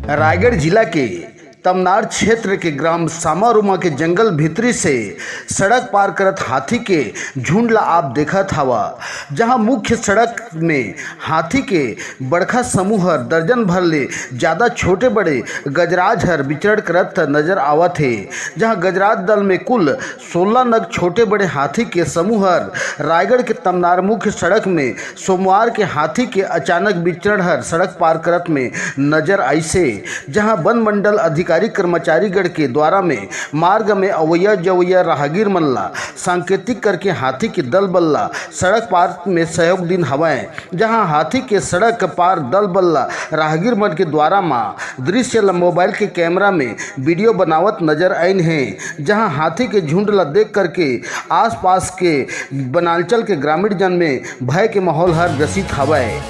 रायगढ़ जिला के तमनार क्षेत्र के ग्राम सामारुमा के जंगल भीतरी से सड़क पार करत हाथी के झुंड ला आप देखत हवा, जहां मुख्य सड़क में हाथी के बड़खा समूह हर दर्जन भर ले ज़्यादा छोटे बड़े गजराज हर विचरण करत नजर आवत है। जहां गजराज दल में कुल 16 नग छोटे बड़े हाथी के समूह हर रायगढ़ के तमनार मुख्य सड़क में सोमवार के हाथी के अचानक विचरण हर सड़क पार करत में नजर आइसे। जहां वन मंडल अधिकारी कर्मचारीगढ़ के द्वारा में मार्ग में अवैया जवैया राहगीर मन ला सांकेतिक करके हाथी के दल बल्ला सड़क पार में सहयोग दिन हवाएं। जहां हाथी के सड़क पार दल बल्ला राहगीर मन के द्वारा माँ दृश्य ला मोबाइल के कैमरा में वीडियो बनावत नजर आइन हैं। जहां हाथी के झुंड ला देख करके आसपास के बनांचल के ग्रामीण जन में भय के माहौल हर ग्रसित हवाए।